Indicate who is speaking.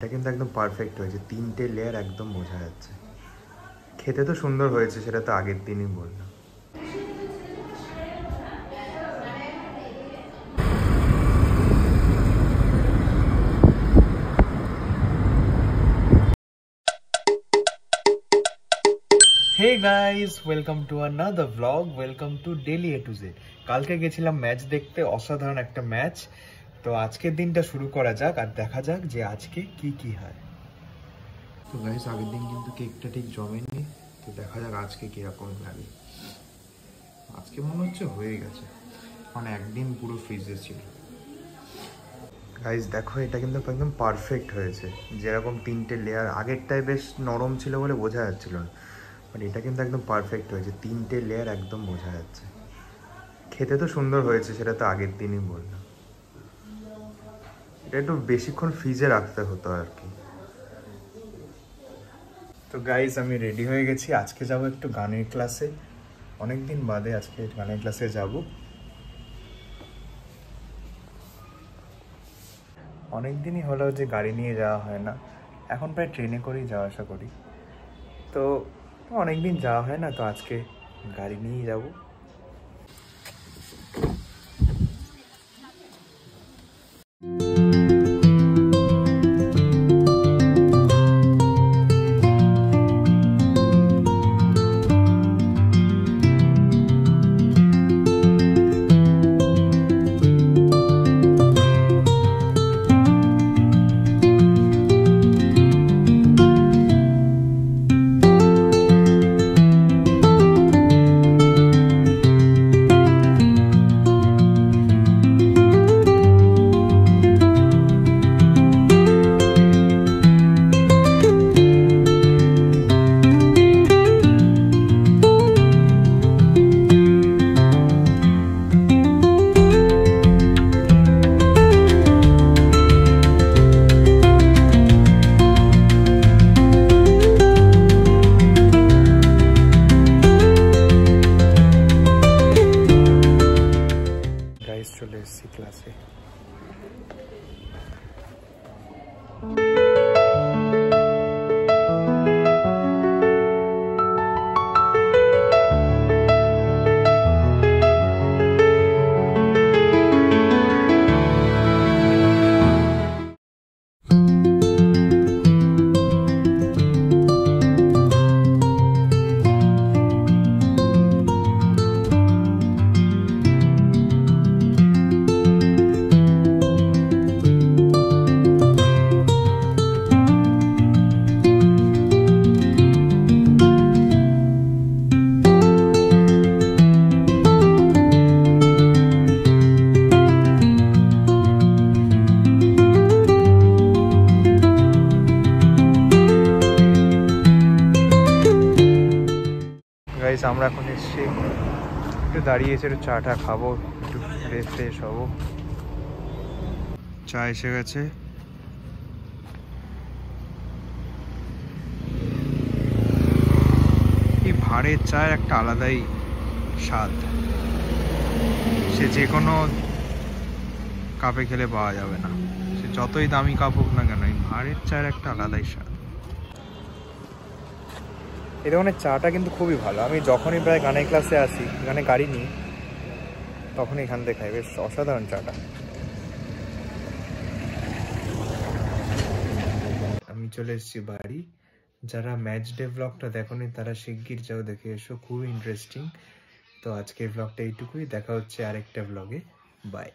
Speaker 1: এটা কিন্তু একদম পারফেক্ট হয়েছে, 3টে লেয়ার একদম বোঝা যাচ্ছে। খেতে তো সুন্দর হয়েছে, সেটা তো আগের দিনই বললাম। Hey guys, welcome to another blog, welcome to daily A to Z. কালকে গেছিলাম ম্যাচ দেখতে, অসাধারণ একটা ম্যাচ। তো আজকের দিনটা শুরু করা যাক আর দেখা যাক যে আজকে কি কি হয়। তো গাইস, আগের দিন কিন্তু কেকটা ঠিক জমেনি, তো দেখা যাক আজকে কিরকম লাগে। আজকে মনে হচ্ছে হয়ে গেছে, মানে একদিন পুরো ফ্রিজে ছিল। গাইস দেখো, এটা কিন্তু একদম পারফেক্ট হয়েছে, যেরকম 3টে লেয়ার। আগেরটাই বেশ নরম ছিল বলে বোঝা যাচ্ছিল না, বাট এটা কিন্তু একদম পারফেক্ট হয়েছে, 3টে লেয়ার একদম বোঝা যাচ্ছে। খেতে তো সুন্দর হয়েছে, সেটা তো আগের দিনই বললাম। এটা একটু বেশিক্ষণ ফ্রিজে রাখতে হতো আর কি। তো গাইস, আমি রেডি হয়ে গেছি, আজকে যাব একটু গানের ক্লাসে। অনেক দিন বাদে আজকে গানের ক্লাসে যাব। অনেক দিনই হলো যে গাড়ি নিয়ে যাওয়া হয় না, এখন প্রায় ট্রেনে করেই যাওয়া আসা করি। তো অনেক দিন যাওয়া হয় না, তো আজকে গাড়ি নিয়েই যাব। চলে এসেছি ক্লাসে। গাইস, আমরা এখন এসেছি, একটু দাঁড়িয়েছি, একটু চাটা খাবো, একটু ফ্রেশ হবো। চা এসে গেছে। এই ভাঁড়ের চায়ের একটা আলাদাই স্বাদ, সে যে কোনো কাপে খেলে পাওয়া যাবে না, সে যতই দামি কাপ হোক না কেন, এই ভাঁড়ের চায়ের একটা আলাদাই স্বাদ। এই দোকানের চাটা কিন্তু খুবই ভালো। আমি যখনই প্রায় গানের ক্লাসে আসি, গানে গাড়ি নিই, তখন এখান থেকে খাই, বেশ অসাধারণ চাটা। আমি চলে এসেছি বাড়ি। যারা ম্যাচ ডে ব্লগটা দেখোনি তারা শিগগির যাও, দেখে এসো, খুবই ইন্টারেস্টিং। তো আজকের ব্লগটা এইটুকুই, দেখা হচ্ছে আরেকটা ব্লগে। বাই।